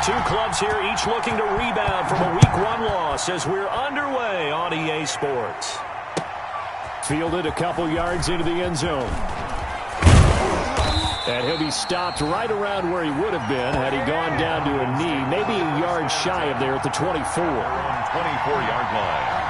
two clubs here, each looking to rebound from a Week 1 loss as we're underway on EA Sports. Fielded a couple yards into the end zone. And he'll be stopped right around where he would have been had he gone down to a knee, maybe a yard shy of there at the 24. 24-yard line.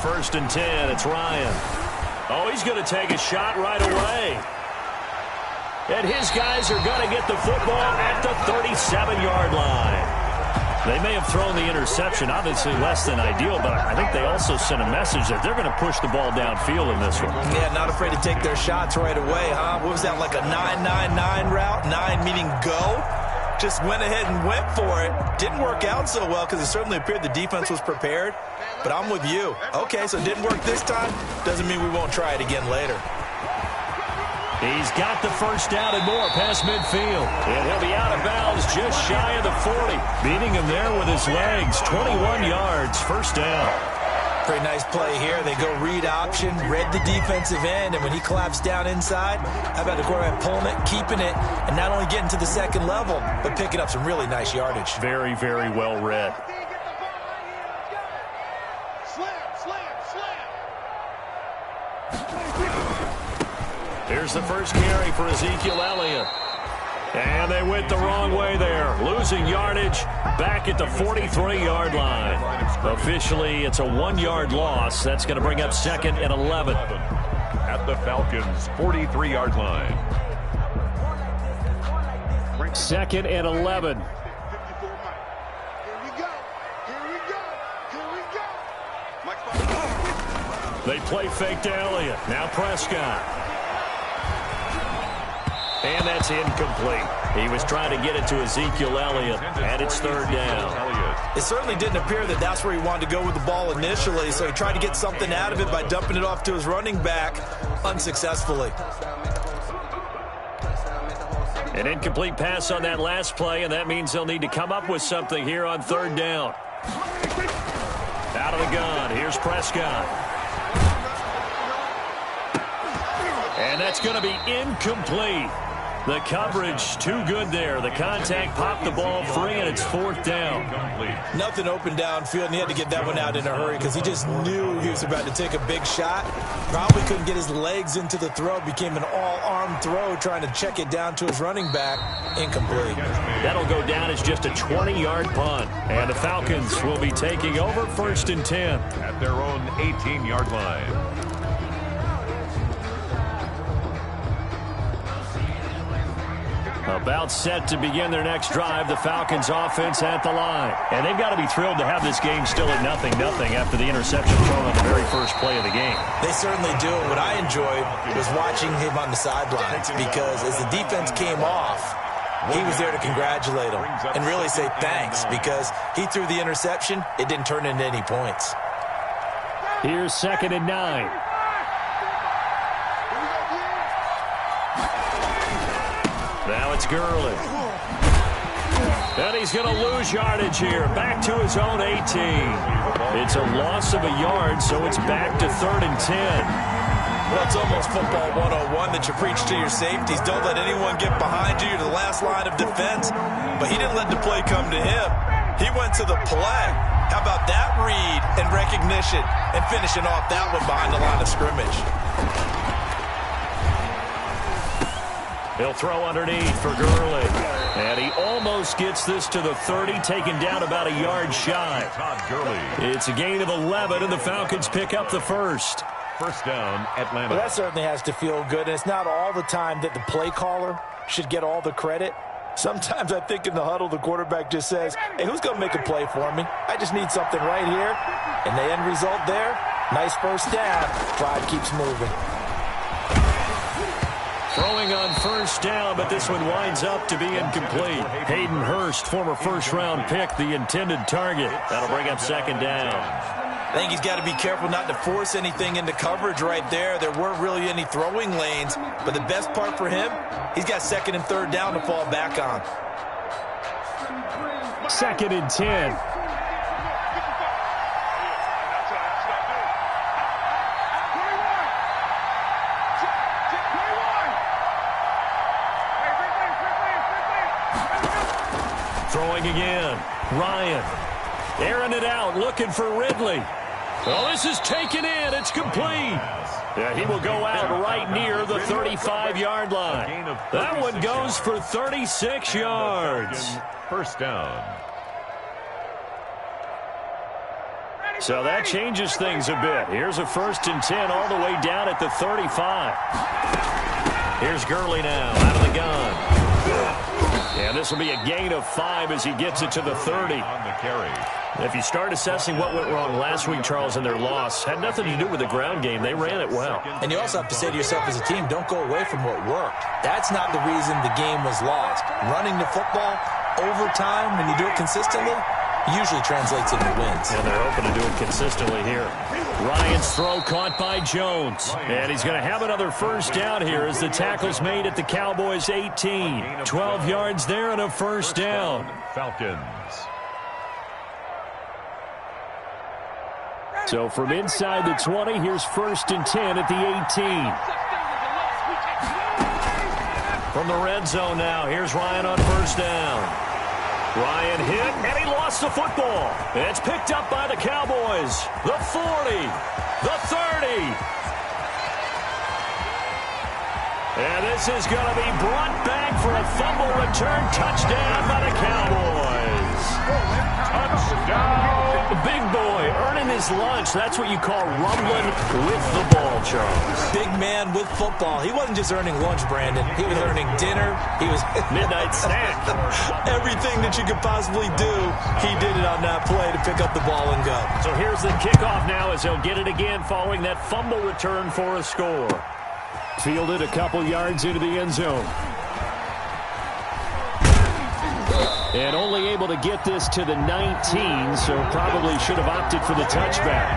First and 10, it's Ryan. Oh, he's going to take a shot right away. And his guys are going to get the football at the 37-yard line. They may have thrown the interception, obviously less than ideal, but I think they also sent a message that they're going to push the ball downfield in this one. Yeah, not afraid to take their shots right away, huh? What was that, like a 9-9-9 route? 9 meaning go? Just went ahead and went for it. Didn't work out so well because it certainly appeared the defense was prepared. But I'm with you. Okay, so it didn't work this time. Doesn't mean we won't try it again later. He's got the first down and more past midfield. And he'll be out of bounds just shy of the 40. Beating him there with his legs. 21 yards, first down. Pretty nice play here. They go read option, read the defensive end, and when he collapsed down inside, how about the quarterback pulling it, keeping it, and not only getting to the second level, but picking up some really nice yardage. Very, very well read. Here's the first carry for Ezekiel Elliott. And they went the wrong way there. Losing yardage back at the 43-yard line. Officially, it's a 1-yard loss. That's going to bring up second and 11. At the Falcons' 43-yard line. Second and 11. They play fake to Elliott. Now Prescott. And that's incomplete. He was trying to get it to Ezekiel Elliott, and it's third down. It certainly didn't appear that that's where he wanted to go with the ball initially, so he tried to get something out of it by dumping it off to his running back unsuccessfully. An incomplete pass on that last play, and that means they'll need to come up with something here on third down. Out of the gun, here's Prescott. And that's going to be incomplete. The coverage too good there. The contact popped the ball free, and it's fourth down. Nothing open downfield, and he had to get that one out in a hurry because he just knew he was about to take a big shot. Probably couldn't get his legs into the throw. Became an all-arm throw trying to check it down to his running back. Incomplete. That'll go down as just a 20-yard punt. And the Falcons will be taking over first and 10. At their own 18-yard line. About set to begin their next drive, the Falcons offense at the line. And they've got to be thrilled to have this game still at 0-0 after the interception thrown on the very first play of the game. They certainly do. And what I enjoyed was watching him on the sidelines because as the defense came off, he was there to congratulate them and really say thanks because he threw the interception. It didn't turn into any points. Here's second and 9. Now it's Gurley. And he's going to lose yardage here. Back to his own 18. It's a loss of a yard, so it's back to third and 10. Well, it's almost football 101 that you preach to your safeties. Don't let anyone get behind you. You're the last line of defense. But he didn't let the play come to him. He went to the play. How about that read and recognition and finishing off that one behind the line of scrimmage? He'll throw underneath for Gurley. And he almost gets this to the 30, taken down about a yard shy. It's a gain of 11, and the Falcons pick up the first. First down, Atlanta. Well, that certainly has to feel good. And it's not all the time that the play caller should get all the credit. Sometimes I think in the huddle, the quarterback just says, hey, who's going to make a play for me? I just need something right here. And the end result there, Nice first down. Drive keeps moving. Throwing on first down, but this one winds up to be incomplete. Hayden Hurst, former first-round pick, the intended target. That'll bring up second down. I think he's got to be careful not to force anything into coverage right there. There weren't really any throwing lanes, but the best part for him, he's got second and third down to fall back on. 2nd and 10. Throwing again. Ryan. Airing it out, looking for Ridley. Well, this is taken in. It's complete. Yeah, he will go out right near the 35-yard line. That one goes for 36 yards. First down. So that changes things a bit. Here's a 1st and 10 all the way down at the 35. Here's Gurley now out of the gun. And this will be a gain of 5 as he gets it to the 30. On the carry. If you start assessing what went wrong last week, Charles, in their loss, had nothing to do with the ground game. They ran it well. And you also have to say to yourself as a team, don't go away from what worked. That's not the reason the game was lost. Running the football over time, when you do it consistently, usually translates into wins. And they're hoping to do it consistently here. Ryan's throw caught by Jones. And he's going to have another first down here as the tackle's made at the Cowboys' 18. 12 yards there and a first down. Falcons. So from inside the 20, here's 1st and 10 at the 18. From the red zone now, here's Ryan on first down. Ryan hit, and he lost the football. It's picked up by the Cowboys. The 40, the 30. And this is going to be brought back for a fumble return touchdown by the Cowboys. Touchdown. The big boy earning his lunch. That's what you call rumbling with the ball, Charles. Big man with football. He wasn't just earning lunch, Brandon. He was earning dinner. He was midnight snack. Everything that you could possibly do, he did it on that play to pick up the ball and go. So here's the kickoff now as he'll get it again following that fumble return for a score. Fielded a couple yards into the end zone. And only able to get this to the 19, so probably should have opted for the touchback.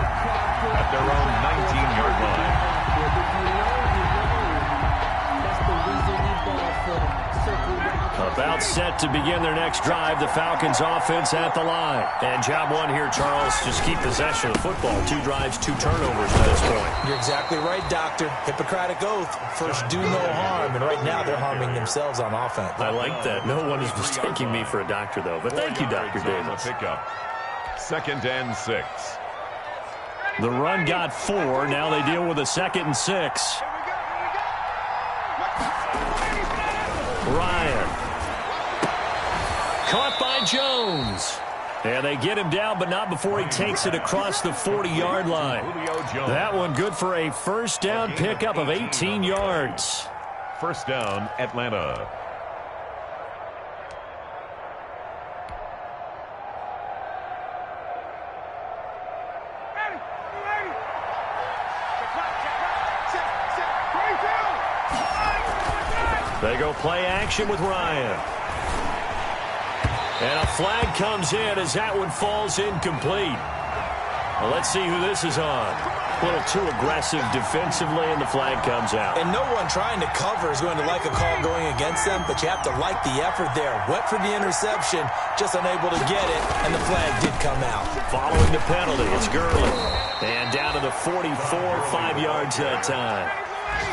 At their own 19-yard line. About set to begin their next drive. The Falcons offense at the line. And job one here, Charles, just keep possession of the football. 2 drives, 2 turnovers to this point. You're exactly right, Doctor. Hippocratic oath. First, do no harm. And right now, they're harming themselves on offense. I like that. No one is mistaking me for a doctor, though. But thank you, Dr. Davis. Pickup. 2nd and 6. The run got 4. Now they deal with a 2nd and 6. Ryan. Caught by Jones. And they get him down, but not before he takes it across the 40-yard line. That one good for a first down pickup of 18 yards. First down, Atlanta. They go play action with Ryan. And a flag comes in as that one falls incomplete. Well, let's see who this is on. A little too aggressive defensively, and the flag comes out. And no one trying to cover is going to like a call going against them, but you have to like the effort there. Went for the interception, just unable to get it, and the flag did come out. Following the penalty, it's Gurley. And down to the 44, 5 yards that time.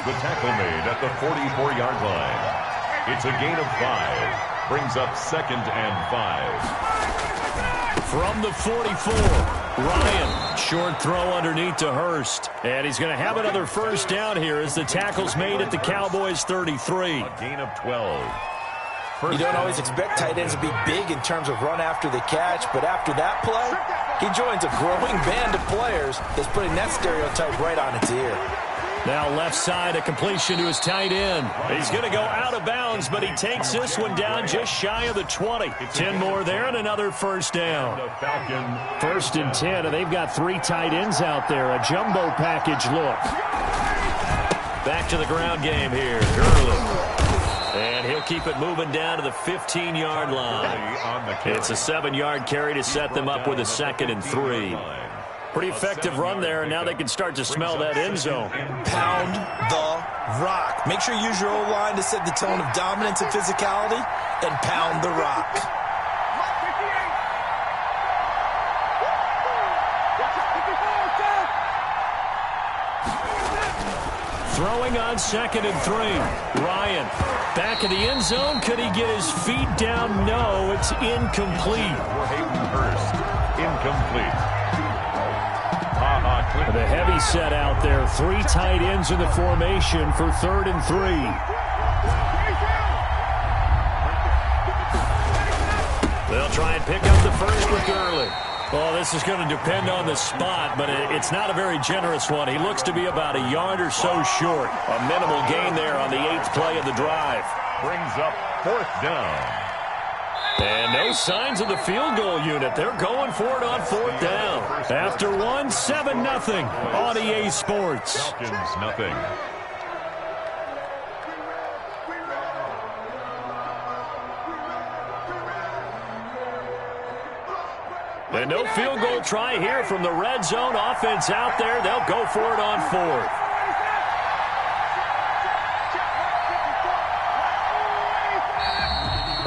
The tackle made at the 44-yard line. It's a gain of 5. Brings up 2nd and 5. From the 44, Ryan. Short throw underneath to Hurst. And he's going to have another first down here as the tackle's made at the Cowboys' 33. A gain of 12. You don't always expect tight ends to be big in terms of run after the catch, but after that play, he joins a growing band of players that's putting that stereotype right on its ear. Now left side, a completion to his tight end. He's going to go out of bounds, but he takes this one down just shy of the 20. 10 more there and another first down. First and 10, and they've got 3 tight ends out there. A jumbo package look. Back to the ground game here. Gurley. And he'll keep it moving down to the 15-yard line. It's a 7-yard carry to set them up with a 2nd and 3. Pretty effective run there, and now they can start to smell that end zone. Pound the rock. Make sure you use your O-line to set the tone of dominance and physicality, and pound the rock. Throwing on 2nd and 3. Ryan, back in the end zone. Could he get his feet down? No, it's incomplete. Incomplete. The heavy set out there. 3 tight ends in the formation for 3rd and 3. They'll try and pick up the first with Gurley. Well, this is going to depend on the spot, but it's not a very generous one. He looks to be about a yard or so short. A minimal gain there on the 8th play of the drive. Brings up 4th down. And no signs of the field goal unit. They're going for it on 4th down. After one, 7-0 on EA Sports. Falcons, nothing. And no field goal try here from the red zone offense out there. They'll go for it on 4th.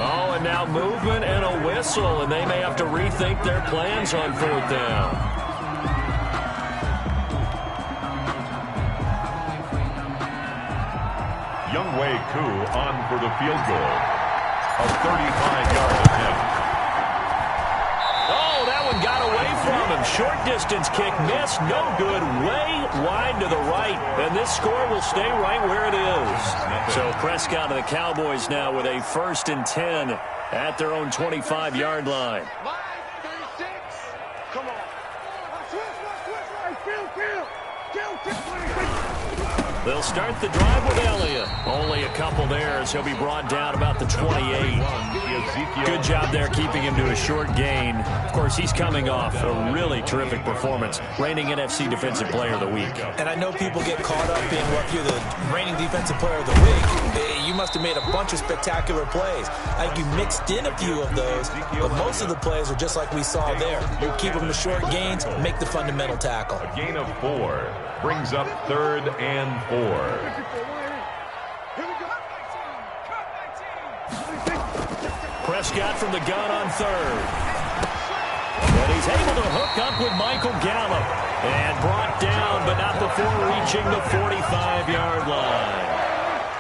Oh, and now movement and a whistle, and they may have to rethink their plans on 4th down. Younghoe Koo on for the field goal. A 35-yard attempt. Oh, that one got away from him. Short distance kick missed. No good. Way wide to the right. And this score will stay right where it is. So Prescott and the Cowboys now with a 1st and 10 at their own 25-yard line. Come on. They'll start the drive with Elliott. Only a couple there as he'll be brought down about the 28. Good job there keeping him to a short gain. Of course, he's coming off a really terrific performance. Reigning NFC Defensive Player of the Week. And I know people get caught up in what you're the reigning Defensive Player of the Week. You must have made a bunch of spectacular plays. I think you mixed in a few of those, but most of the plays are just like we saw there. You keep them to short gains, make the fundamental tackle. A gain of 4 brings up 3rd and 4. Prescott from the gun on 3rd. And he's able to hook up with Michael Gallup. And brought down, but not before reaching the 45-yard line.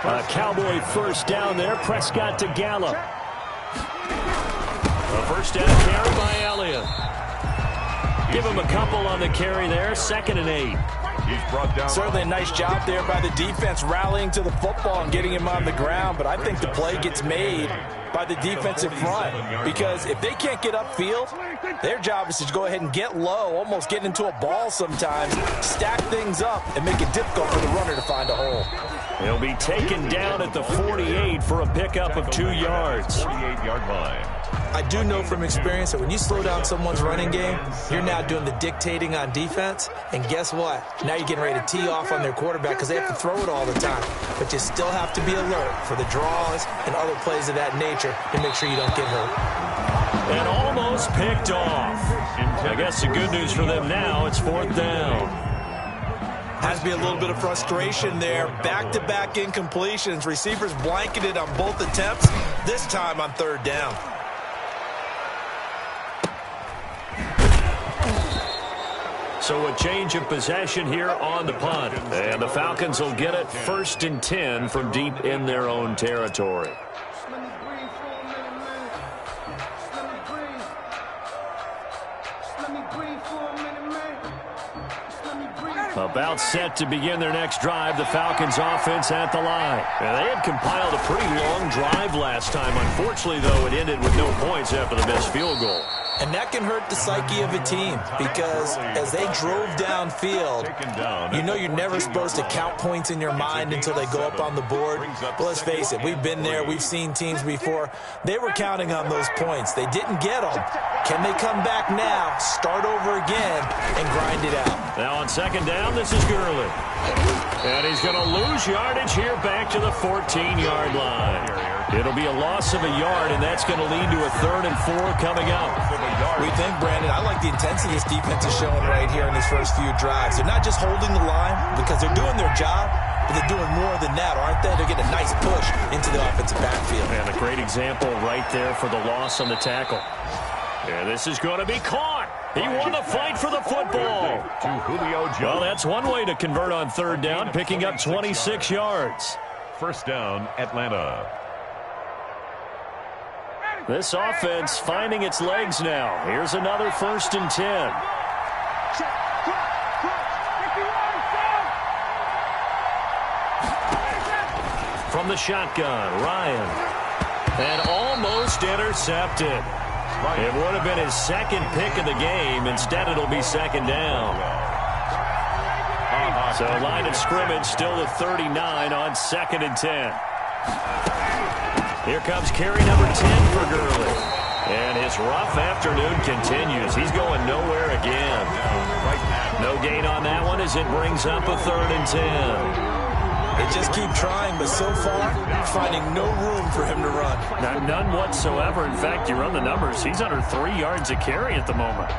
A Cowboy first down there. Prescott to Gallup. A first down carry by Elliott. Give him a couple on the carry there. 2nd and 8. He's brought down. Certainly a nice job there by the defense rallying to the football and getting him on the ground, but I think the play gets made by the defensive front, because if they can't get upfield, their job is to go ahead and get low, almost get into a ball sometimes, stack things up, and make it difficult for the runner to find a hole. He'll be taken down at the 48 for a pickup of 2 yards. 48-yard line. I do know from experience that when you slow down someone's running game, you're now doing the dictating on defense, and guess what? Now you're getting ready to tee off on their quarterback because they have to throw it all the time. But you still have to be alert for the draws and other plays of that nature to make sure you don't get hurt. And almost picked off. I guess the good news for them now, it's 4th down. Has to be a little bit of frustration there. Back-to-back incompletions. Receivers blanketed on both attempts, this time on 3rd down. So a change of possession here on the punt. And the Falcons will get it 1st and 10 from deep in their own territory. About set to begin their next drive, the Falcons offense at the line. And they had compiled a pretty long drive last time. Unfortunately, though, it ended with no points after the missed field goal. And that can hurt the psyche of a team because as they drove downfield, you know you're never supposed to count points in your mind until they go up on the board. But let's face it, we've been there. We've seen teams before. They were counting on those points. They didn't get them. Can they come back now, start over again, and grind it out? Now on second down, this is Gurley. And he's going to lose yardage here back to the 14-yard line. It'll be a loss of a yard, and that's going to lead to a 3rd and 4 coming up. We think, Brandon, I like the intensity this defense is showing right here in these first few drives. They're not just holding the line because they're doing their job, but they're doing more than that, aren't they? They're getting a nice push into the offensive backfield. And a great example right there for the loss on the tackle. And this is going to be caught. He won the fight for the football. Well, that's one way to convert on 3rd down, picking up 26 yards. First down, Atlanta. This offense finding its legs now. Here's another 1st and 10. From the shotgun, Ryan. And almost intercepted. It would have been his 2nd pick of the game. Instead, it'll be 2nd down. So line of scrimmage still at 39 on 2nd and 10. Here comes carry number 10 for Gurley. And his rough afternoon continues. He's going nowhere again. No gain on that one as it brings up a 3rd and 10. They just keep trying, but so far, finding no room for him to run. None whatsoever. In fact, you run the numbers. He's under 3 yards a carry at the moment.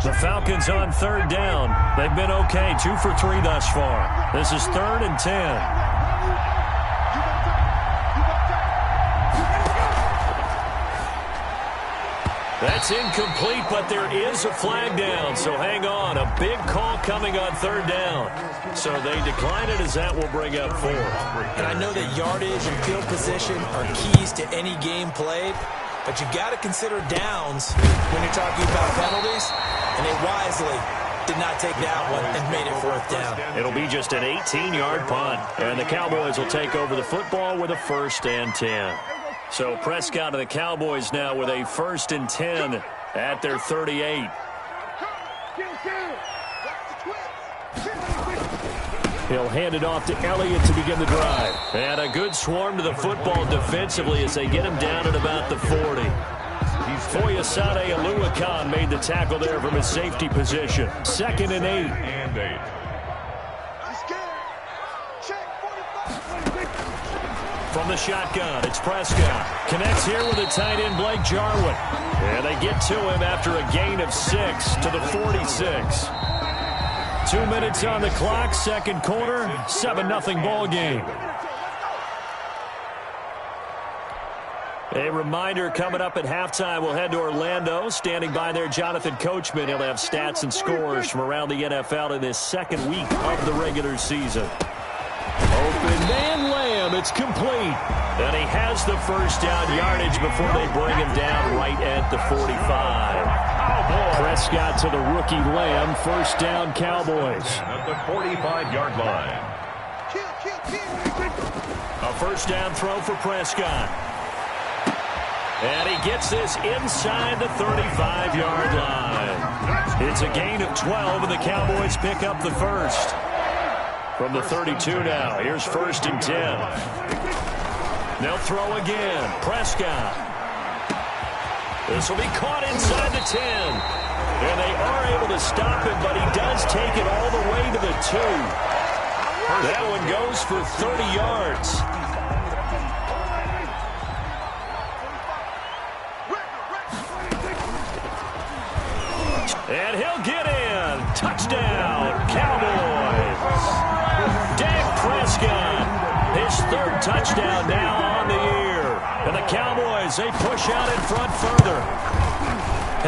The Falcons on 3rd down. They've been okay, 2 for 3 thus far. This is 3rd and 10. That's incomplete, but there is a flag down, so hang on. A big call coming on 3rd down. So they decline it as that will bring up 4. And I know that yardage and field position are keys to any game played, but you've got to consider downs when you're talking about penalties, and they wisely did not take that one and made it 4th down. It'll be just an 18-yard punt, and the Cowboys will take over the football with a 1st and 10. So Prescott and the Cowboys now with a 1st and 10 at their 38. He'll hand it off to Elliott to begin the drive. And a good swarm to the football defensively as they get him down at about the 40. Foyesade Oluwakan made the tackle there from his safety position. 2nd and 8. From the shotgun, it's Prescott. Connects here with a tight end, Blake Jarwin. And they get to him after a gain of 6 to the 46. 2 minutes on the clock, 2nd quarter, 7-0 ball game. A reminder coming up at halftime, we'll head to Orlando. Standing by there, Jonathan Coachman. He'll have stats and scores from around the NFL in this 2nd week of the regular season. Open man Lamb, it's complete. And he has the 1st down yardage before they bring him down right at the 45. Prescott to the rookie Lamb, 1st down Cowboys. At the 45-yard line. A 1st down throw for Prescott. And he gets this inside the 35-yard line. It's a gain of 12, and the Cowboys pick up the 1st. From the 32 now, here's 1st and 10. They'll throw again. Prescott. This will be caught inside the 10. And they are able to stop him, but he does take it all the way to the 2. That one goes for 30 yards. And he'll get in. Touchdown, Cowboys. Dak Prescott, his 3rd touchdown now on the year. And the Cowboys, they push out in front further.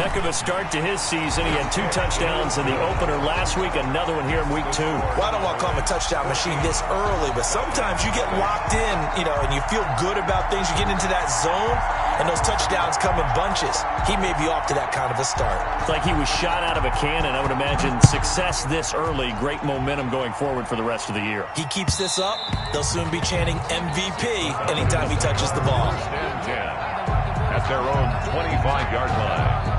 Heck of a start to his season. He had 2 touchdowns in the opener last week, another one here in week 2. Well, I don't want to call him a touchdown machine this early, but sometimes you get locked in, and you feel good about things. You get into that zone, and those touchdowns come in bunches. He may be off to that kind of a start. It's like he was shot out of a cannon. I would imagine success this early, great momentum going forward for the rest of the year. He keeps this up, they'll soon be chanting MVP anytime he touches the ball. At their own 25-yard line.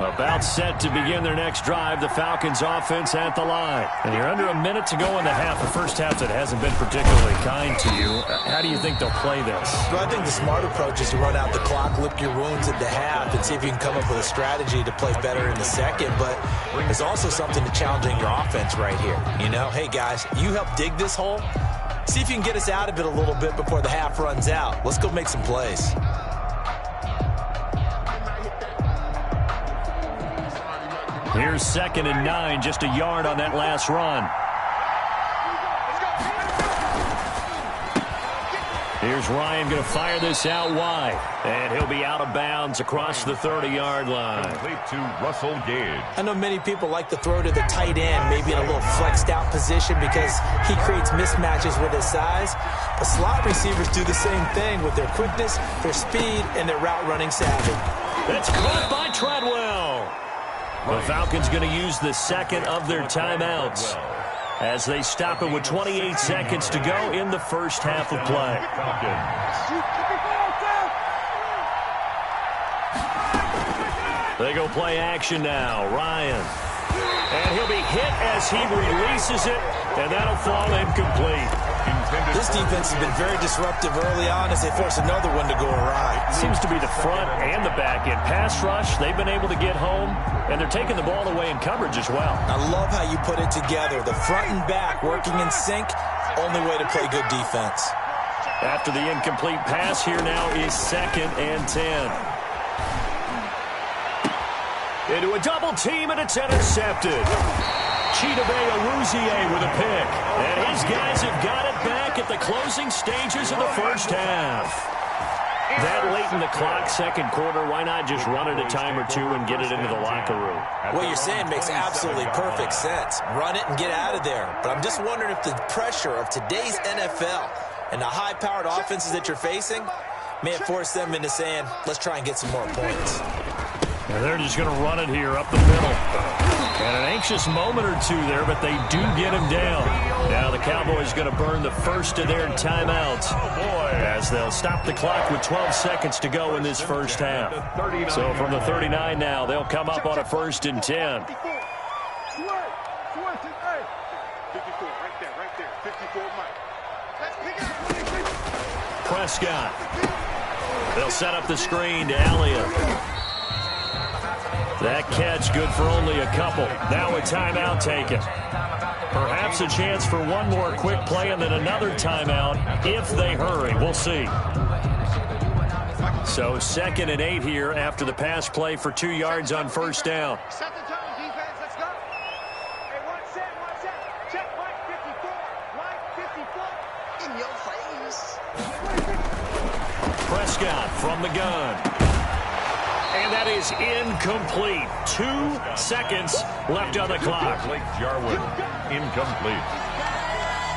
About set to begin their next drive, the Falcons offense at the line. And you're under a minute to go in the half, the first half that hasn't been particularly kind to you. How do you think they'll play this? Well, I think the smart approach is to run out the clock, lick your wounds at the half, and see if you can come up with a strategy to play better in the second. But there's also something to challenging your offense right here. Hey, guys, you help dig this hole. See if you can get us out of it a little bit before the half runs out. Let's go make some plays. Here's 2nd and 9, just a yard on that last run. Here's Ryan going to fire this out wide. And he'll be out of bounds across the 30-yard line. Complete to Russell Gage. I know many people like to throw to the tight end, maybe in a little flexed out position because he creates mismatches with his size. But slot receivers do the same thing with their quickness, their speed, and their route running savvy. That's caught by Treadwell. The Falcons going to use the second of their timeouts as they stop it with 28 seconds to go in the first half of play. They go play action now. Ryan. And he'll be hit as he releases it, and that'll fall incomplete. This defense has been very disruptive early on as they force another one to go awry. Seems to be the front and the back end. Pass rush, they've been able to get home, and they're taking the ball away in coverage as well. I love how you put it together. The front and back working in sync, only way to play good defense. After the incomplete pass, here now is 2nd and 10. Into a double team, and it's intercepted. Chidobe Awuzie with a pick. And his guys have got it back at the closing stages of the first half. That late in the clock, second quarter, why not just run it a time or two and get it into the locker room? What you're saying makes absolutely perfect sense. Run it and get out of there. But I'm just wondering if the pressure of today's NFL and the high-powered offenses that you're facing may have forced them into saying, let's try and get some more points. And they're just going to run it here up the middle. And an anxious moment or two there, but they do get him down. Now the Cowboys going to burn the first of their timeouts as they'll stop the clock with 12 seconds to go in this first half. So from the 39 now, they'll come up on a 1st and 10. Prescott. They'll set up the screen to Elliott. That catch good for only a couple. Now a timeout taken. Perhaps a chance for one more quick play and then another timeout if they hurry. We'll see. So 2nd and 8 here after the pass play for 2 yards on first down. Set the tone, defense. Let's go. Hey, one set. Check Mike 54. Mike 54. In your face. Prescott from the gun. And that is incomplete. 2 seconds left on the clock. Blake Jarwin, incomplete.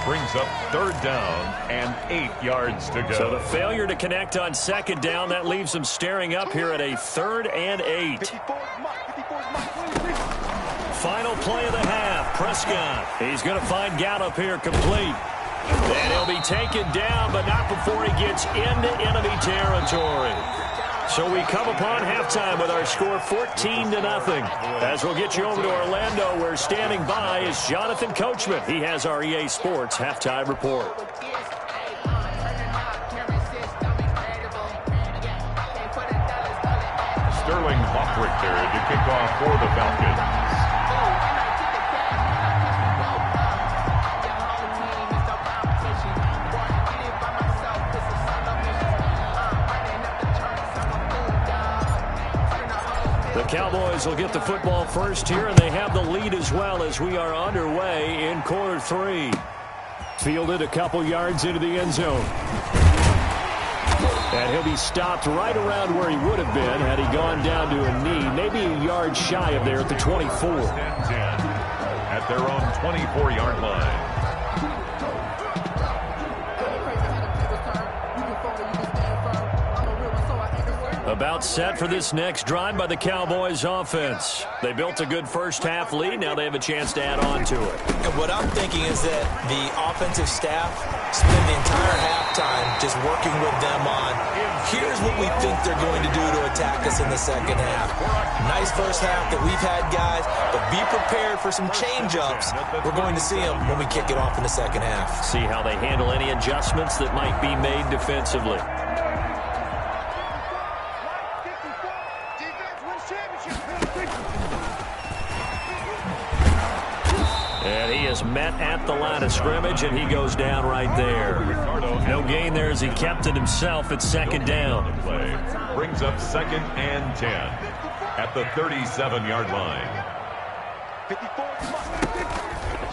Brings up 3rd down and 8 yards to go. So the failure to connect on 2nd down, that leaves them staring up here at a 3rd and 8. Final play of the half. Prescott. He's going to find Gallup here complete. And he'll be taken down, but not before he gets into enemy territory. So we come upon halftime with our score 14-0. As we'll get you over to Orlando, where standing by is Jonathan Coachman. He has our EA Sports halftime report. Sterling Hockrichter to kick off for the Falcons. The Cowboys will get the football first here, and they have the lead as well as we are underway in quarter 3. Fielded a couple yards into the end zone. And he'll be stopped right around where he would have been had he gone down to a knee, maybe a yard shy of there at the 24. At their own 24-yard line. About set for this next drive by the Cowboys offense. They built a good first-half lead. Now they have a chance to add on to it. And what I'm thinking is that the offensive staff spend the entire halftime just working with them on, here's what we think they're going to do to attack us in the second half. Nice first half that we've had, guys, but be prepared for some change-ups. We're going to see them when we kick it off in the second half. See how they handle any adjustments that might be made defensively. And he is met at the line of scrimmage, and he goes down right there. No gain there as he kept it himself at second down. Brings up 2nd and 10 at the 37-yard line.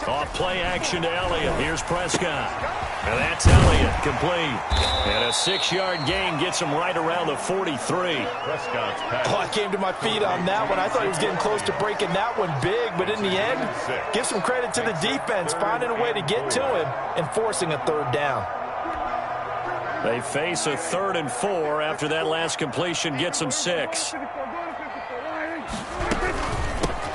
Off play action to Elliott. Here's Prescott. And that's Elliott, complete. And a 6-yard gain gets him right around the 43. Prescott's pass. Oh, I came to my feet on that one. I thought he was getting close to breaking that one big, but in the end, give some credit to the defense, finding a way to get to him and forcing a third down. They face a 3rd and 4 after that last completion gets them 6.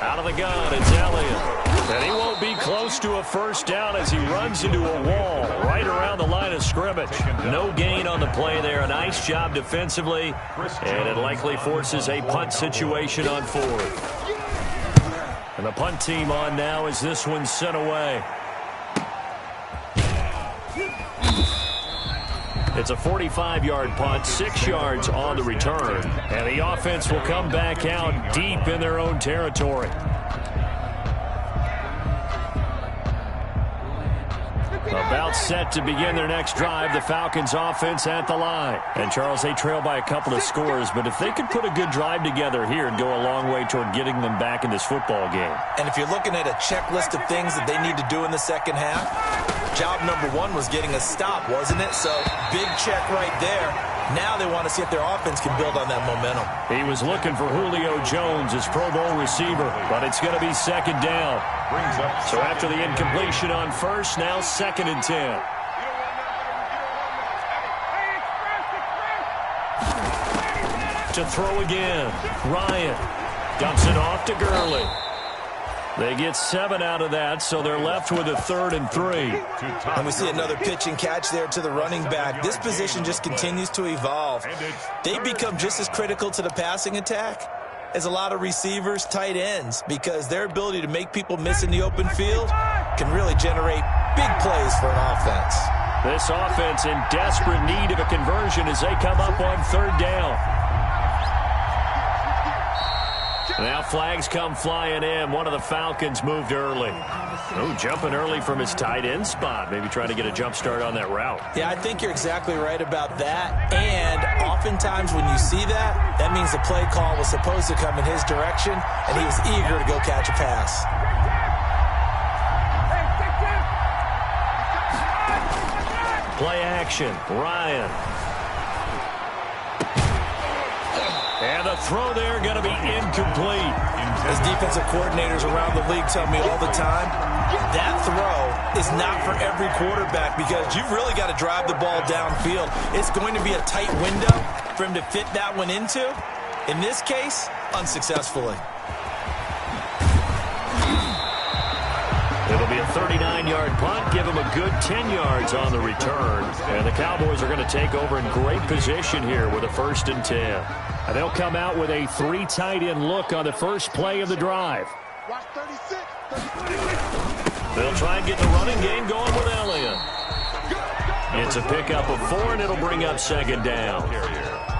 Out of the gun, it's Elliott. And he won't be close to a first down as he runs into a wall right around the line of scrimmage. No gain on the play there. A nice job defensively, and it likely forces a punt situation on 4th. And the punt team on now as this one's sent away. It's a 45-yard punt, 6 yards on the return. And the offense will come back out deep in their own territory. About set to begin their next drive, the Falcons offense at the line. And Charles, they trail by a couple of scores, but if they could put a good drive together here, it'd go a long way toward getting them back in this football game. And if you're looking at a checklist of things that they need to do in the second half, job number 1 was getting a stop, wasn't it? So big check right there. Now they want to see if their offense can build on that momentum. He was looking for Julio Jones, his Pro Bowl receiver, but it's going to be second down. So after the incompletion on first, now 2nd and 10. To throw again, Ryan dumps it off to Gurley. They get 7 out of that, so they're left with a 3rd and 3. And we see another pitch and catch there to the running back. This position just continues to evolve. They become just as critical to the passing attack as a lot of receivers, tight ends, because their ability to make people miss in the open field can really generate big plays for an offense. This offense in desperate need of a conversion as they come up on 3rd down. Now flags come flying in. One of the Falcons moved early. Oh, jumping early from his tight end spot. Maybe trying to get a jump start on that route. Yeah, I think you're exactly right about that. And oftentimes when you see that, that means the play call was supposed to come in his direction, and he was eager to go catch a pass. Play action. Ryan. And the throw there going to be incomplete. As defensive coordinators around the league tell me all the time, that throw is not for every quarterback because you've really got to drive the ball downfield. It's going to be a tight window for him to fit that one into. In this case, unsuccessfully. It'll be a 39-yard punt. Give him a good 10 yards on the return. And the Cowboys are going to take over in great position here with a 1st and 10. And they'll come out with a 3 tight end look on the first play of the drive. They'll try and get the running game going with Elliott. It's a pickup of 4, and it'll bring up 2nd down.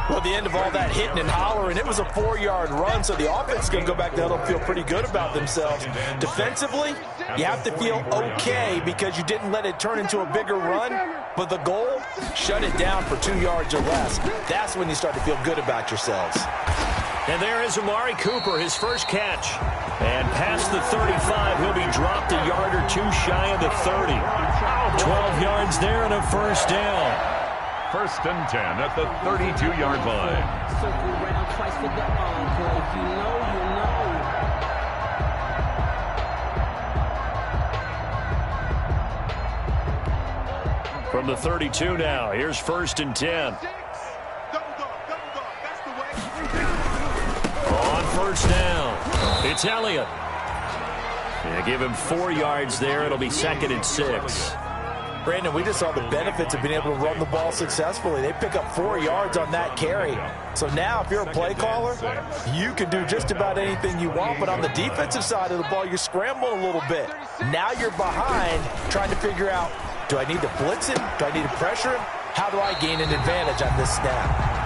Well, at the end of all that hitting and hollering, it was a 4-yard run, so the offense is going to go back there and feel pretty good about themselves. Defensively, you have to feel okay because you didn't let it turn into a bigger run, but the goal, shut it down for 2 yards or less. That's when you start to feel good about yourselves. And there is Amari Cooper, his first catch. And past the 35, he'll be dropped a yard or 2 shy of the 30. 12 yards there and a 1st down. First and 10 at the 32-yard line. Circle around twice for the encore. If you know, you know. From the 32 now, here's first and 10. On first down, it's Elliott. Yeah, give him 4 yards there. It'll be second and 6. Brandon, we just saw the benefits of being able to run the ball successfully. They pick up 4 yards on that carry. So now if you're a play caller, you can do just about anything you want. But on the defensive side of the ball, you're scrambling a little bit. Now you're behind trying to figure out, do I need to blitz him? Do I need to pressure him? How do I gain an advantage on this snap?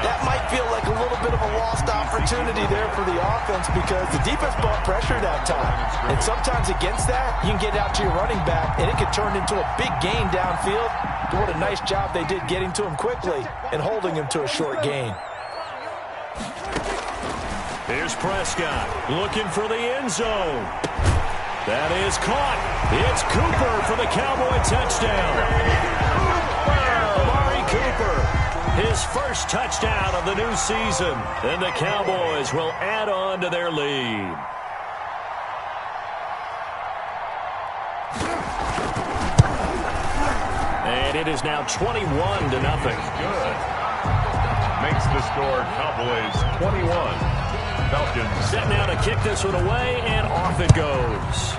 That might feel like a little bit of a lost opportunity there for the offense because the defense brought pressure that time. And sometimes against that, you can get out to your running back, and it can turn into a big gain downfield. But what a nice job they did getting to him quickly and holding him to a short gain. Here's Prescott looking for the end zone. That is caught. It's Cooper for the Cowboy touchdown. Amari Cooper. His first touchdown of the new season. And the Cowboys will add on to their lead. And it is now 21-0. Good. Makes the score Cowboys 21. Falcons. Set now to kick this one away, and off it goes.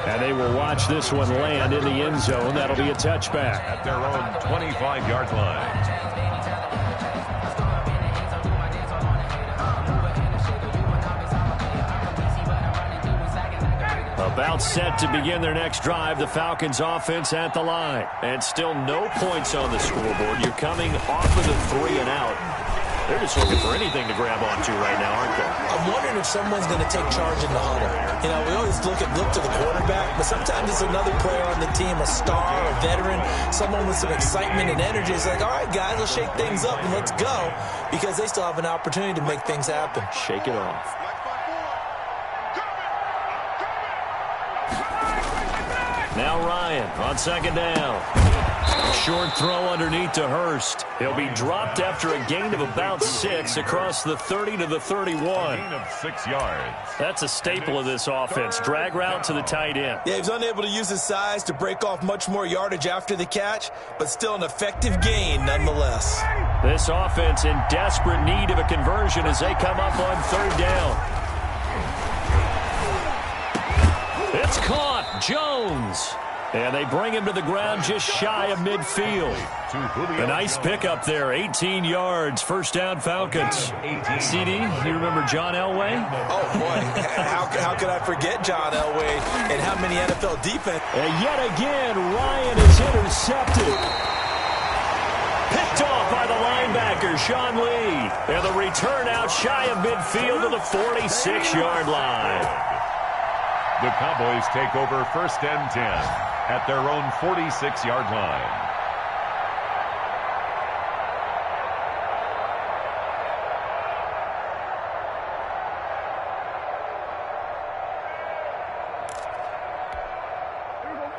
And they will watch this one land in the end zone. That'll be a touchback. At their own 25-yard line. About set to begin their next drive. The Falcons offense at the line. And still no points on the scoreboard. You're coming off of the 3 and out. They're just looking for anything to grab onto right now, aren't they? I'm wondering if someone's going to take charge in the huddle. You know, we always look to the quarterback, but sometimes it's another player on the team, a star, a veteran, someone with some excitement and energy. It's like, all right, guys, let's shake things up and let's go, because they still have an opportunity to make things happen. Shake it off. Now Ryan on second down. Short throw underneath to Hurst. He'll be dropped after a gain of about 6 across the 30 to the 31. Gain of 6 yards. That's a staple of this offense. Drag route to the tight end. Yeah, he was unable to use his size to break off much more yardage after the catch, but still an effective gain nonetheless. This offense in desperate need of a conversion as they come up on third down. It's caught. Jones. And they bring him to the ground just shy of midfield. A nice pickup there, 18 yards, first down Falcons. CD, you remember John Elway? Oh, boy. How could I forget John Elway and how many NFL defense? And yet again, Ryan is intercepted. Picked off by the linebacker, Sean Lee. And the return out shy of midfield to the 46-yard line. The Cowboys take over first and 10 at their own 46-yard line.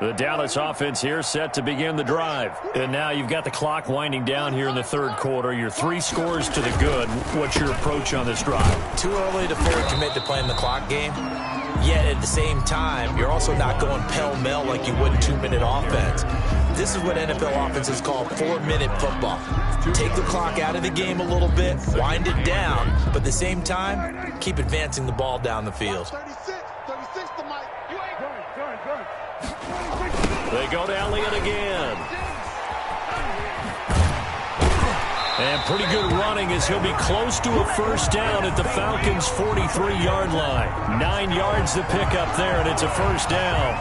The Dallas offense here set to begin the drive. And now you've got the clock winding down here in the third quarter. You're 3 scores to the good. What's your approach on this drive? Too early to fully commit to playing the clock game. Yet at the same time, you're also not going pell-mell like you would in 2-minute offense. This is what NFL offenses call 4-minute football. Take the clock out of the game a little bit, wind it down, but at the same time, keep advancing the ball down the field. They go to Elliott again. And pretty good running as he'll be close to a first down at the Falcons' 43-yard line. 9 yards to pick up there, and it's a first down.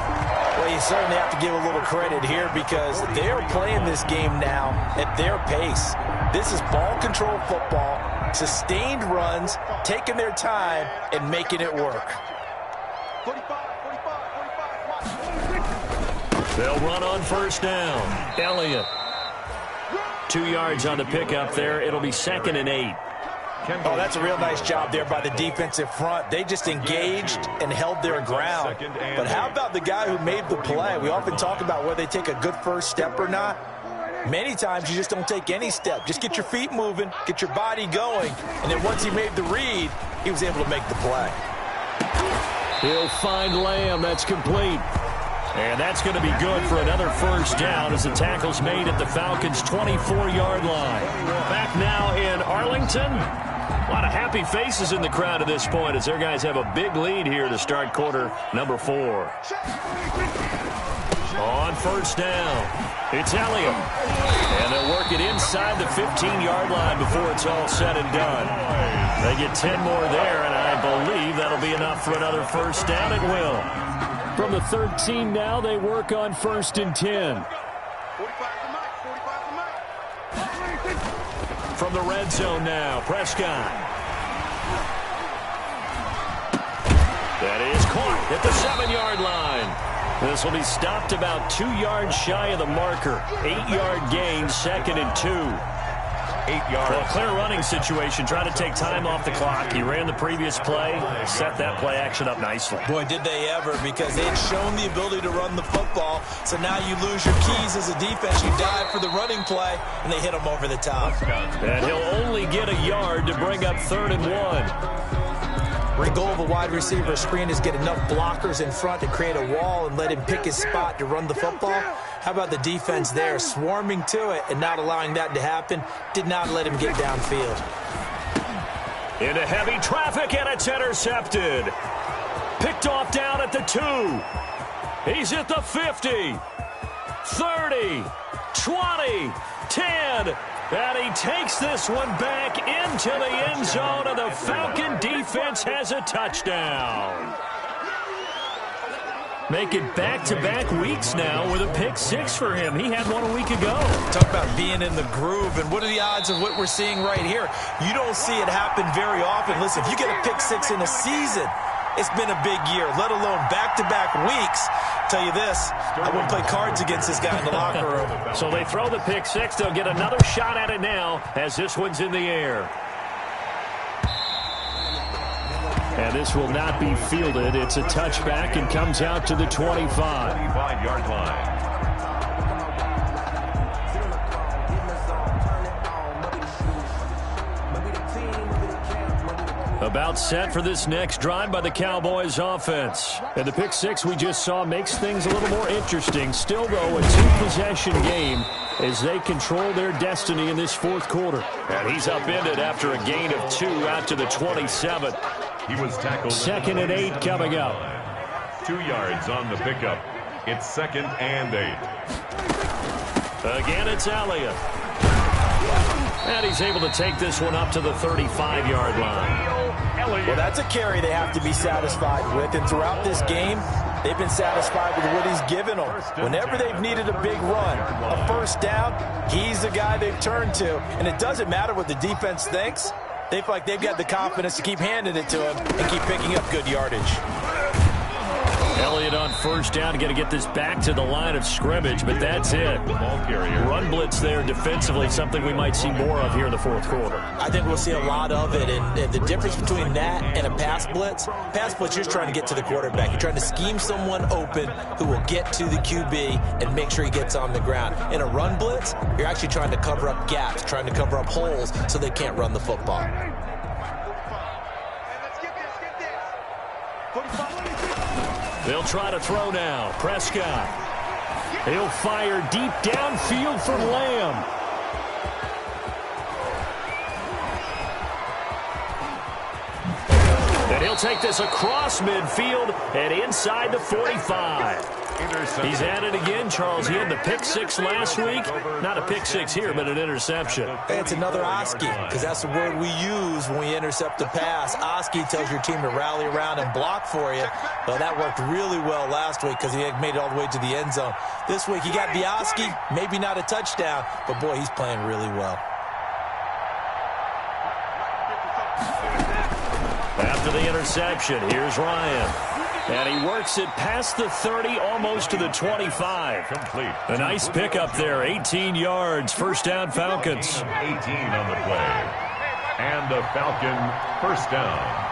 Well, you certainly have to give a little credit here because they're playing this game now at their pace. This is ball control football, sustained runs, taking their time, and making it work. They'll run on first down. Elliott. 2 yards on the pickup there. It'll be second and 8. Oh, that's a real nice job there by the defensive front. They just engaged and held their ground. But how about the guy who made the play? We often talk about whether they take a good first step or not. Many times you just don't take any step. Just get your feet moving, get your body going, and then once he made the read, he was able to make the play. He'll find Lamb. That's complete. And that's going to be good for another first down as the tackle's made at the Falcons' 24-yard line. Back now in Arlington. A lot of happy faces in the crowd at this point as their guys have a big lead here to start quarter number 4. On first down, it's Elliott. And they'll work it inside the 15-yard line before it's all said and done. They get 10 more there, and I believe that'll be enough for another first down. It will. From the 13 now, they work on first and 10. From the red zone now, Prescott. That is caught at the 7-yard line. This will be stopped about 2 yards shy of the marker. 8-yard gain, 2nd and 2. 8 yards. Well, a clear running situation, trying to take time off the clock. He ran the previous play, set that play action up nicely. Boy, did they ever, because they had shown the ability to run the football. So now you lose your keys as a defense. You dive for the running play, and they hit him over the top. And he'll only get a yard to bring up 3rd and 1. The goal of a wide receiver screen is get enough blockers in front to create a wall and let him pick his spot to run the football. How about the defense there, swarming to it and not allowing that to happen? Did not let him get downfield. Into heavy traffic, and it's intercepted. Picked off down at the 2. He's at the 50, 30, 20, 10. And he takes this one back into the end zone, and the Falcon defense has a touchdown. Make it back-to-back weeks now with a pick-6 for him. He had one a week ago. Talk about being in the groove, and what are the odds of what we're seeing right here? You don't see it happen very often. Listen, if you get a pick-6 in a season, it's been a big year, let alone back-to-back weeks. Tell you this, I wouldn't play cards against this guy in the locker room. So they throw the pick-6. They'll get another shot at it now as this one's in the air. And this will not be fielded. It's a touchback and comes out to the 25. 25-yard line. About set for this next drive by the Cowboys offense. And the pick-6 we just saw makes things a little more interesting. Still, though, a 2-possession game as they control their destiny in this 4th quarter. And he's upended after a gain of 2 out to the 27. He was tackled. 2nd and 8 coming up. 2 yards on the pickup. It's 2nd and 8. Again, it's Elliott. And he's able to take this one up to the 35-yard line. Well, that's a carry they have to be satisfied with. And throughout this game, they've been satisfied with what he's given them. Whenever they've needed a big run, a first down, he's the guy they've turned to. And it doesn't matter what the defense thinks. They feel like they've got the confidence to keep handing it to him and keep picking up good yardage. Elliott on first down, going to get this back to the line of scrimmage, but that's it. Run blitz there defensively, something we might see more of here in the 4th quarter. I think we'll see a lot of it, and the difference between that and a pass blitz, you're just trying to get to the quarterback. You're trying to scheme someone open who will get to the QB and make sure he gets on the ground. In a run blitz, you're actually trying to cover up gaps, trying to cover up holes so they can't run the football. They'll try to throw now. Prescott. He'll fire deep downfield for Lamb. And he'll take this across midfield and inside the 45. He's at it again, Charles. He had the pick-6 last week. Not a pick-6 here, but an interception. Hey, it's another Oski, because that's the word we use when we intercept a pass. Oski tells your team to rally around and block for you. Well, that worked really well last week because he had made it all the way to the end zone. This week, he got the Oski, maybe not a touchdown, but, boy, he's playing really well. After the interception, here's Ryan. And he works it past the 30, almost to the 25. Complete. A nice pickup there, 18 yards, first down Falcons. 18 on the play. And a Falcon first down.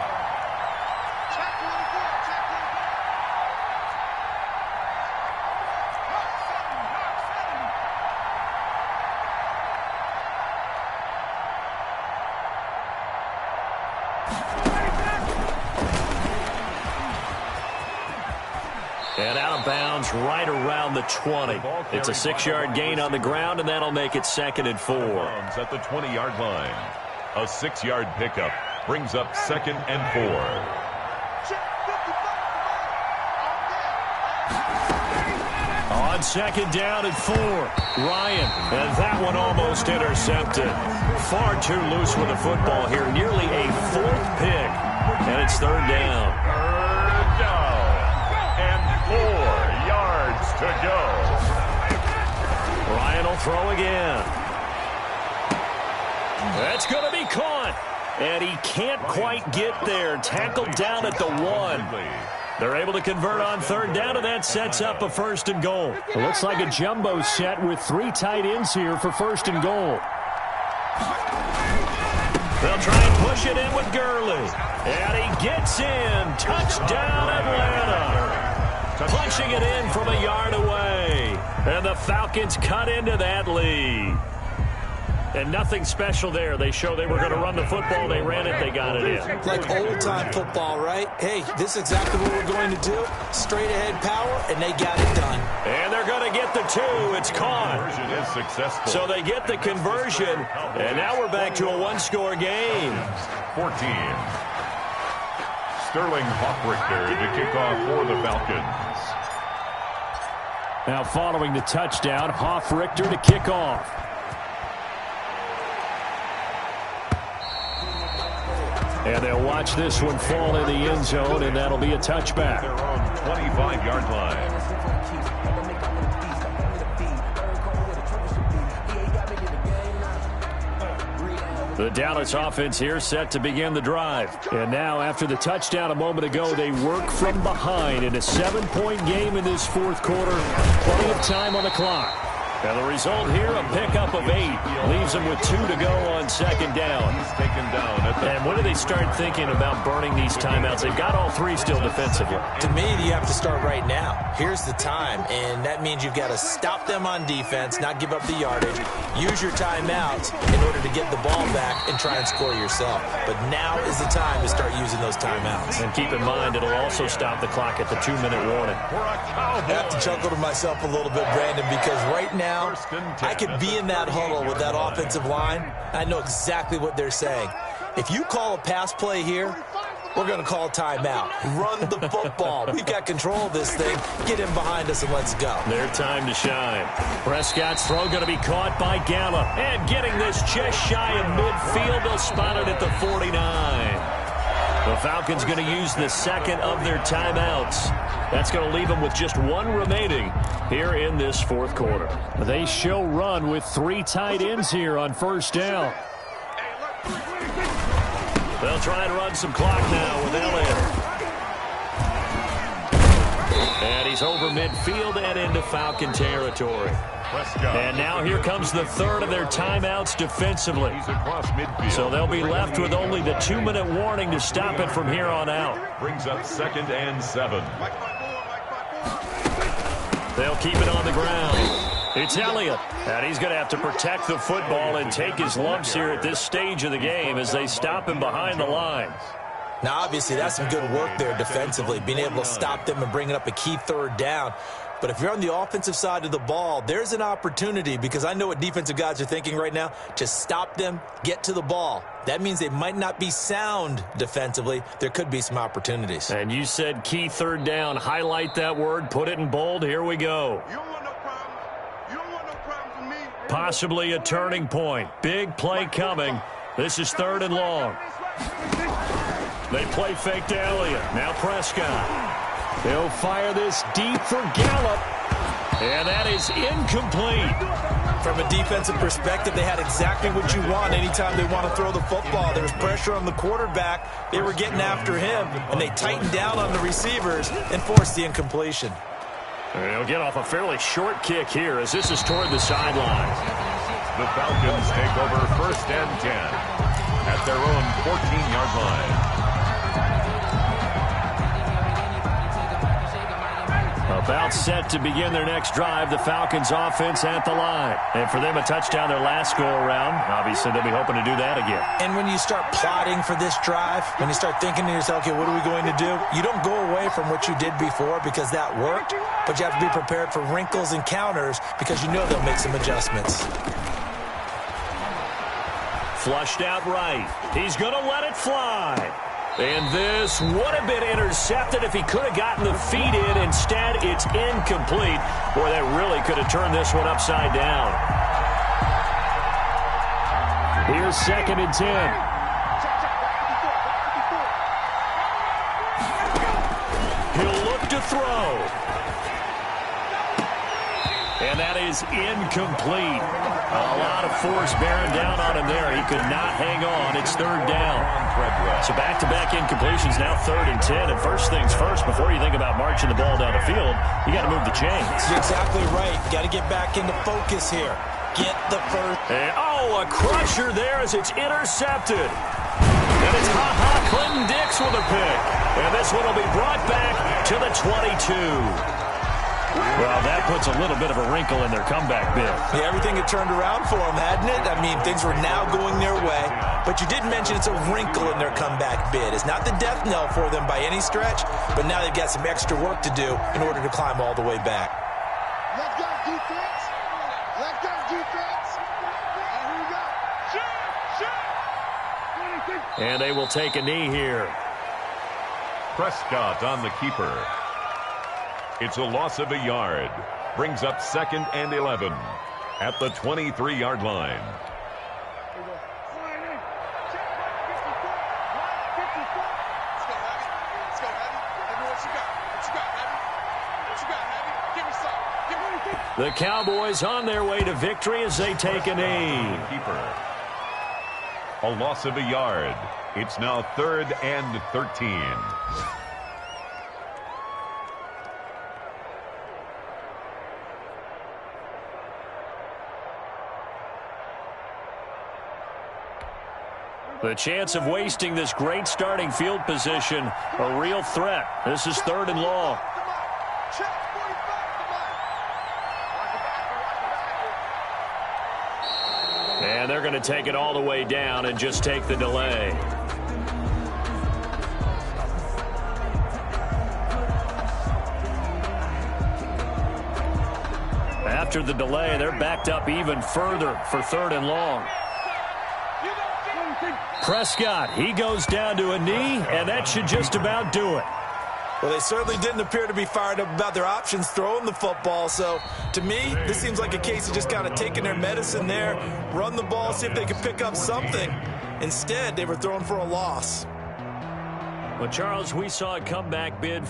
And out of bounds right around the 20. It's a 6-yard gain on the ground, and that'll make it 2nd and 4. At the 20-yard line. A 6-yard pickup brings up 2nd and 4. On 2nd down and 4. Ryan, and that one almost intercepted. Far too loose with the football here. Nearly a 4th pick. And it's 3rd down. 4 yards to go. Ryan will throw again. That's going to be caught. And he can't quite get there. Tackled down at the 1. They're able to convert on 3rd down, and that sets up a 1st and goal. It looks like a jumbo set with 3 tight ends here for 1st and goal. They'll try and push it in with Gurley. And he gets in. Touchdown, Atlanta. Punching it in from a yard away. And the Falcons cut into that lead. And nothing special there. They showed they were going to run the football. They ran it. They got it in. Like old-time football, right? Hey, this is exactly what we're going to do. Straight-ahead power, and they got it done. And they're going to get the 2. It's caught. Conversion is successful. So they get the conversion. And now we're back to a 1-score game. 14. Sterling Hoffrichter to kick off for the Falcons. Now following the touchdown, Hoffrichter to kick off. And they'll watch this one fall in the end zone, and that'll be a touchback. They're on 25-yard line. The Dallas offense here set to begin the drive. And now after the touchdown a moment ago, they work from behind in a 7-point game in this 4th quarter. Plenty of time on the clock. And the result here, a pickup of 8. Leaves them with 2 to go on 2nd down. He's taken down. And when do they start thinking about burning these timeouts? They've got all 3 still defensively. To me, you have to start right now. Here's the time, and that means you've got to stop them on defense, not give up the yardage, use your timeouts in order to get the ball back and try and score yourself. But now is the time to start using those timeouts. And keep in mind, it'll also stop the clock at the 2-minute warning. I have to chuckle to myself a little bit, Brandon, because right now, I could be in that huddle with that offensive line. I know exactly what they're saying. If you call a pass play here, we're going to call a timeout. Run the football. We've got control of this thing. Get in behind us and let's go. Their time to shine. Prescott's throw going to be caught by Gallup. And getting this just shy of midfield, they'll spot it at the 49. The Falcons going to use the 2nd of their timeouts. That's going to leave them with just 1 remaining here in this 4th quarter. They show run with 3 tight ends here on 1st down. They'll try and run some clock now with Elliott. And he's over midfield and into Falcon territory. And now here comes the 3rd of their timeouts defensively. He's across midfield. So they'll be left with only the 2-minute warning to stop it from here on out. Brings up 2nd and 7. They'll keep it on the ground. It's Elliott. And he's going to have to protect the football and take his lumps here at this stage of the game as they stop him behind the line. Now, obviously, that's some good work there defensively, being able to stop them and bringing up a key 3rd down. But if you're on the offensive side of the ball, there's an opportunity, because I know what defensive guys are thinking right now, to stop them, get to the ball. That means they might not be sound defensively. There could be some opportunities. And you said key 3rd down. Highlight that word. Put it in bold. Here we go. You don't want no problems. You don't want no problems with me. Possibly a turning point. Big play coming. This is 3rd and long. They play fake to Elliott. Now Prescott. They'll fire this deep for Gallup. And that is incomplete. From a defensive perspective, they had exactly what you want anytime they want to throw the football. There was pressure on the quarterback. They were getting after him, and they tightened down on the receivers and forced the incompletion. And they'll get off a fairly short kick here as this is toward the sidelines. The Falcons take over 1st and 10. at their own 14-yard line. About set to begin their next drive, the Falcons offense at the line. And for them, a touchdown their last go-around. Obviously, they'll be hoping to do that again. And when you start plotting for this drive, when you start thinking to yourself, okay, what are we going to do? You don't go away from what you did before because that worked, but you have to be prepared for wrinkles and counters because you know they'll make some adjustments. Flushed out right. He's going to let it fly. And this would have been intercepted if he could have gotten the feet in. Instead, it's incomplete. Boy, that really could have turned this one upside down. Here's 2nd and 10. He'll look to throw. And that is incomplete. A lot of force bearing down on him there. He could not hang on. It's 3rd down. So back-to-back incompletions, now 3rd and 10. And first things first, before you think about marching the ball down the field, you got to move the chains. You're exactly right. Got to get back into focus here. Get the first. And, a crusher there as it's intercepted. And it's Clinton Dix with a pick. And this one will be brought back to the 22. Well, that puts a little bit of a wrinkle in their comeback bid. Yeah, everything had turned around for them, hadn't it? I mean, things were now going their way. But you did mention it's a wrinkle in their comeback bid. It's not the death knell for them by any stretch, but now they've got some extra work to do in order to climb all the way back. Let's go, defense. Let's go, defense. And here we go. Shoot. And they will take a knee here. Prescott on the keeper. It's a loss of a yard. Brings up 2nd and 11 at the 23-yard line. The Cowboys on their way to victory as they take a knee. Keeper. A loss of a yard. It's now 3rd and 13. The chance of wasting this great starting field position, a real threat. This is 3rd and long. And they're going to take it all the way down and just take the delay. After the delay, they're backed up even further for 3rd and long. Prescott, he goes down to a knee, and that should just about do it. Well, they certainly didn't appear to be fired up about their options throwing the football. So, to me, this seems like a case of just kind of taking their medicine there, run the ball, see if they can pick up something. Instead, they were throwing for a loss. Well, Charles, we saw a comeback bid.